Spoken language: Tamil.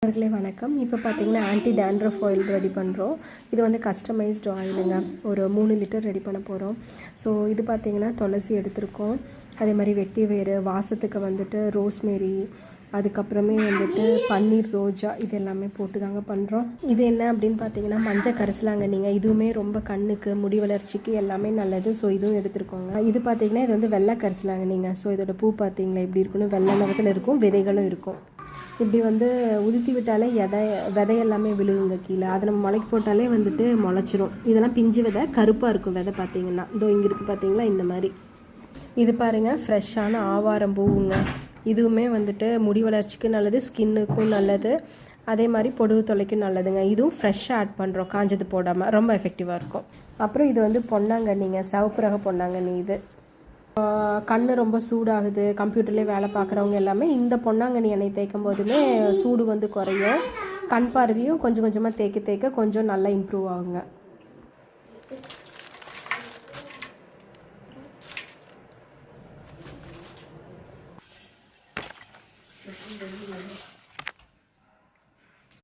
அவர்களே வணக்கம். இப்போ பார்த்தீங்கன்னா ஆன்டி டேண்ட்ரஃப் ஆயில் ரெடி பண்ணுறோம். இது வந்து கஸ்டமைஸ்டு ஆயிலுங்க. ஒரு 3 லிட்டர் ரெடி பண்ண போகிறோம். ஸோ இது பார்த்தீங்கன்னா துளசி எடுத்திருக்கோம். அதே மாதிரி வெட்டி வேறு, வாசத்துக்கு வந்துட்டு ரோஸ்மேரி, அதுக்கப்புறமே வந்துட்டு பன்னீர் ரோஜா, இது எல்லாமே போட்டு தாங்க பண்ணுறோம். இது என்ன அப்படின்னு பார்த்தீங்கன்னா மஞ்சள் கரிசலாங்க. நீங்கள் இதுவுமே ரொம்ப கண்ணுக்கு, முடி வளர்ச்சிக்கு எல்லாமே நல்லது. ஸோ இதுவும் எடுத்துருக்கோங்க. இது பார்த்தீங்கன்னா இது வந்து வெள்ளை கரிசலாங்க. நீங்கள் ஸோ இதோட பூ பார்த்தீங்களா எப்படி இருக்குன்னு, வெள்ளை நிறத்தில் இருக்கும், விதைகளும் இருக்கும். இப்படி வந்து உதுத்தி விட்டாலே விதை எல்லாமே விழுகுங்க கீழே. அதை நம்ம முளைக்கு போட்டாலே வந்துட்டு முளைச்சிரும். இதெல்லாம் பிஞ்சு விதை, கருப்பாக இருக்கும் விதை பார்த்தீங்கன்னா. இதோ இங்கே இருக்குது பார்த்தீங்களா, இந்த மாதிரி. இது பாருங்கள், ஃப்ரெஷ்ஷான ஆவாரம் பூவுங்க. இதுவுமே வந்துட்டு முடி வளர்ச்சிக்கு நல்லது, ஸ்கின்னுக்கும் நல்லது, அதே மாதிரி பொடுகு தொலைக்கும் நல்லதுங்க. இதுவும் ஃப்ரெஷ்ஷாக ஆட் பண்ணுறோம், காஞ்சது போடாமல், ரொம்ப எஃபெக்டிவாக இருக்கும். அப்புறம் இது வந்து பொன்னாங்கண்ணிங்க, சிவப்பு ரக பொன்னாங்கண்ணி. இது கண்ணு ரொம்ப சூடாகுது, கம்ப்யூட்டர்லேயே வேலை பார்க்குறவங்க எல்லாமே இந்த பொன்னாங்கண்ணி எண்ணெய் தேய்க்கும் போதுமே சூடு வந்து குறையும். கண் பார்வையும் கொஞ்சம் கொஞ்சமாக தேய்க்க தேய்க்க கொஞ்சம் நல்லா இம்ப்ரூவ் ஆகுங்க.